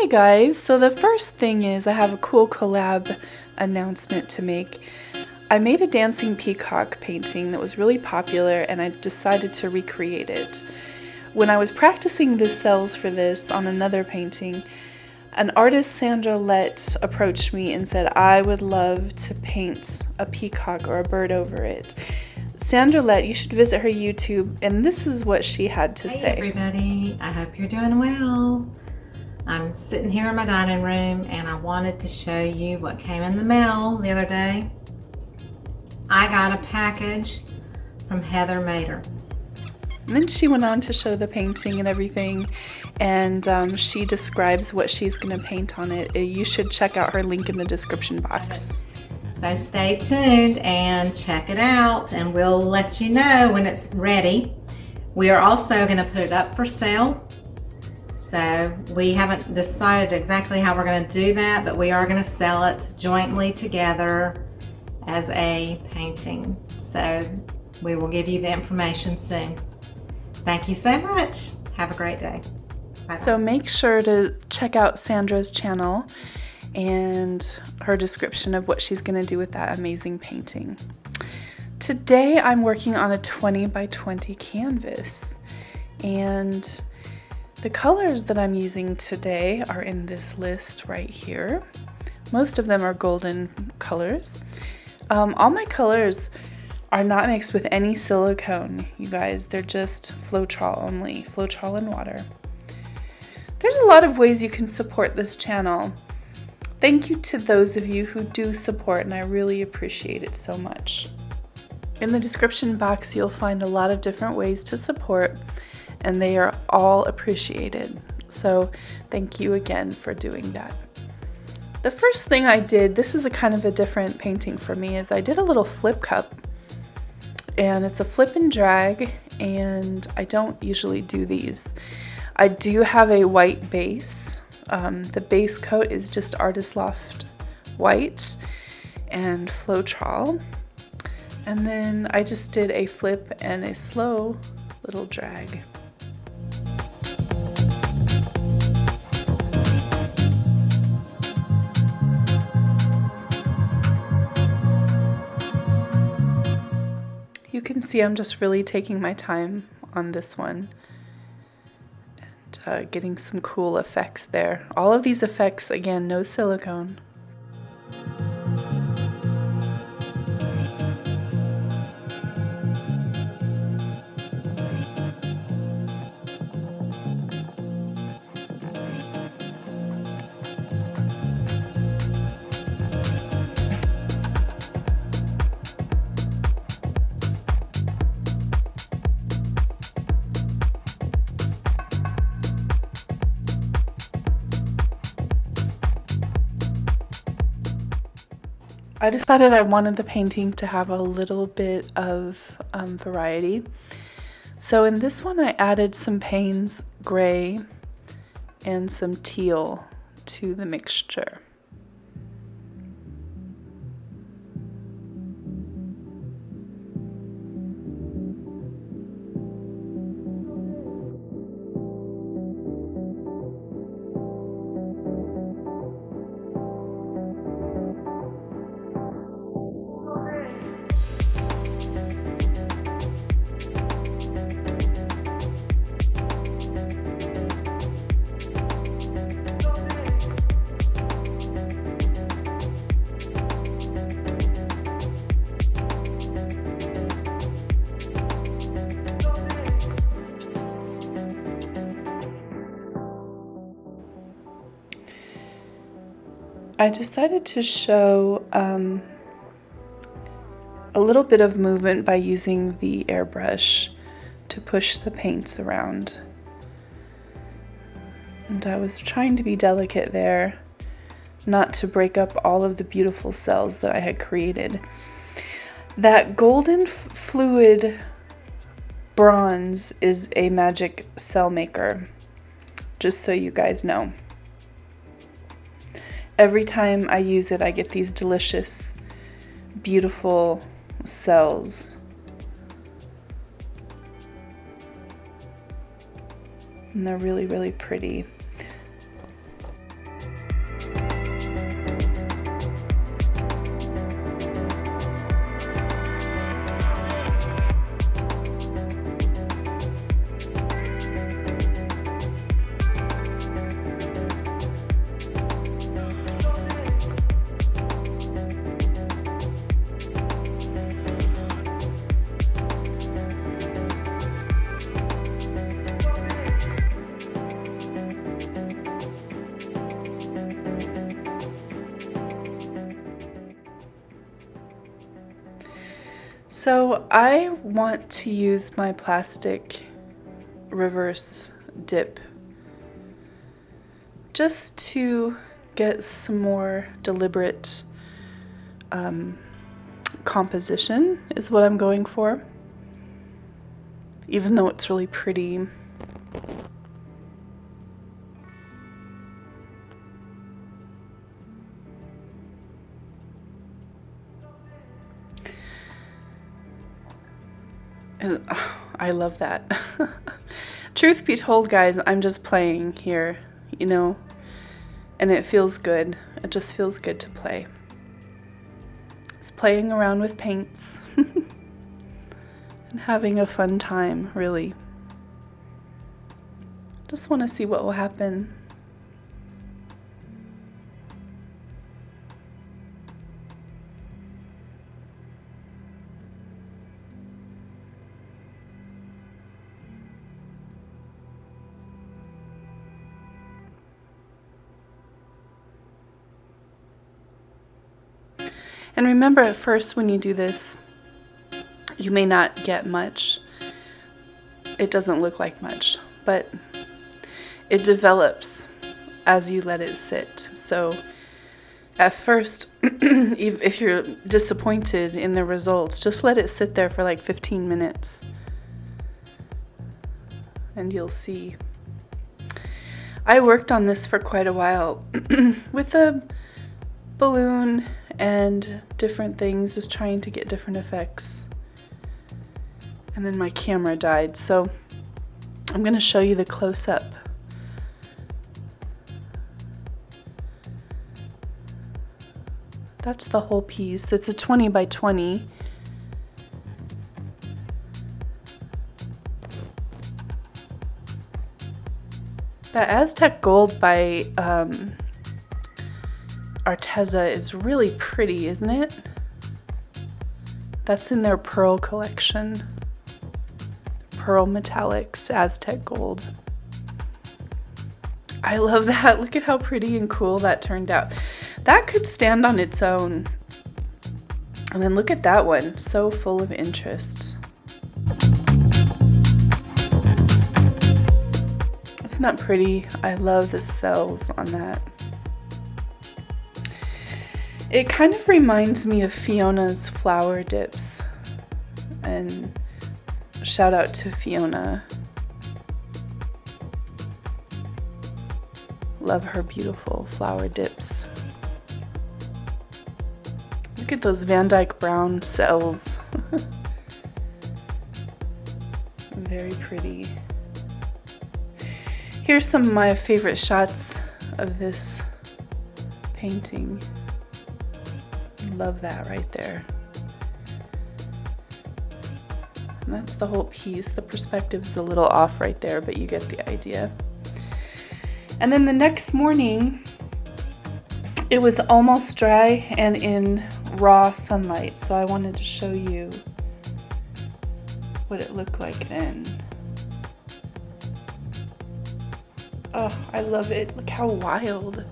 Hi guys, so the first thing is I have a cool collab announcement to make. I made a dancing peacock painting that was really popular and I decided to recreate it. When I was practicing the cells for this on another painting, an artist, Sandra Lett, approached me and said I would love to paint a peacock or a bird over it. Sandra Lett, you should visit her YouTube, and this is what she had to say. Hey everybody, I hope you're doing well. I'm sitting here in my dining room and I wanted to show you what came in the mail the other day. I got a package from Heather Mater. And then she went on to show the painting and everything, and she describes what she's going to paint on it. You should check out her link in the description box. So stay tuned and check it out and we'll let you know when it's ready. We are also going to put it up for sale. So we haven't decided exactly how we're going to do that, but we are going to sell it jointly together as a painting. So we will give you the information soon. Thank you so much. Have a great day. Bye-bye. So make sure to check out Sandra's channel and her description of what she's going to do with that amazing painting. Today I'm working on a 20 by 20 canvas, and the colors that I'm using today are in this list right here. Most of them are golden colors. All my colors are not mixed with any silicone, you guys. They're just Floetrol only, Floetrol and water. There's a lot of ways you can support this channel. Thank you to those of you who do support, and I really appreciate it so much. In the description box, you'll find a lot of different ways to support, and they are all appreciated. So thank you again for doing that. The first thing I did, this is a kind of a different painting for me, is I did a little flip cup. And it's a flip and drag, and I don't usually do these. I do have a white base. The base coat is just Artist Loft white and Floetrol. And then I just did a flip and a slow little drag. You can see I'm just really taking my time on this one and getting some cool effects there. All of these effects, again, no silicone. I decided I wanted the painting to have a little bit of variety. So in this one I added some Payne's gray and some teal to the mixture. I decided to show a little bit of movement by using the airbrush to push the paints around. And I was trying to be delicate there, not to break up all of the beautiful cells that I had created. That golden fluid bronze is a magic cell maker, just so you guys know. Every time I use it, I get these delicious, beautiful cells. And they're really, really pretty. So I want to use my plastic reverse dip just to get some more deliberate composition is what I'm going for, even though it's really pretty. I love that. Truth be told, guys, I'm just playing here, you know, and it feels good. It just feels good to play. It's playing around with paints and having a fun time, really. Just want to see what will happen. And remember, at first when you do this, you may not get much. It doesn't look like much, but it develops as you let it sit. So at first, if you're disappointed in the results, just let it sit there for like 15 minutes and you'll see. I worked on this for quite a while with a balloon and different things, just trying to get different effects. And then my camera died, so I'm going to show you the close-up. That's the whole piece. It's a 20 by 20. That Aztec Gold by Arteza is really pretty, isn't it? That's in their Pearl collection. Pearl Metallics, Aztec Gold. I love that. Look at how pretty and cool that turned out. That could stand on its own. And then look at that one, so full of interest. Isn't that pretty? I love the cells on that. It kind of reminds me of Fiona's flower dips, and shout out to Fiona. Love her beautiful flower dips. Look at those Van Dyke brown cells. Very pretty. Here's some of my favorite shots of this painting. Love that right there. And that's the whole piece. The perspective's a little off right there, but you get the idea. And then the next morning, it was almost dry and in raw sunlight, so I wanted to show you what it looked like then. Oh, I love it. Look how wild.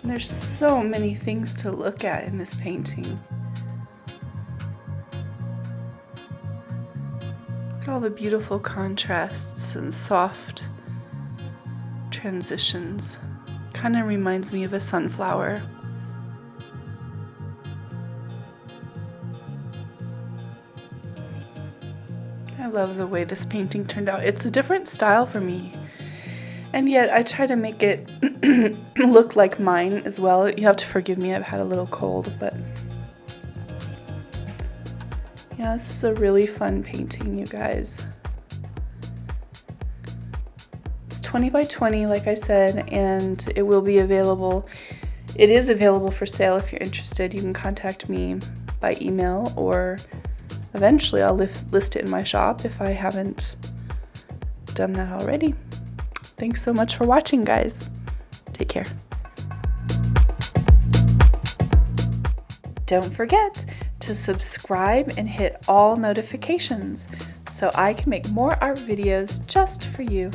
And there's so many things to look at in this painting. Look at all the beautiful contrasts and soft transitions. Kind of reminds me of a sunflower. I love the way this painting turned out. It's a different style for me. And yet I try to make it look like mine as well. You have to forgive me, I've had a little cold, but yeah, this is a really fun painting, you guys. It's 20 by 20, like I said, and it will be available. It is available for sale if you're interested. You can contact me by email, or eventually I'll list it in my shop if I haven't done that already. Thanks so much for watching, guys. Take care. Don't forget to subscribe and hit all notifications so I can make more art videos just for you.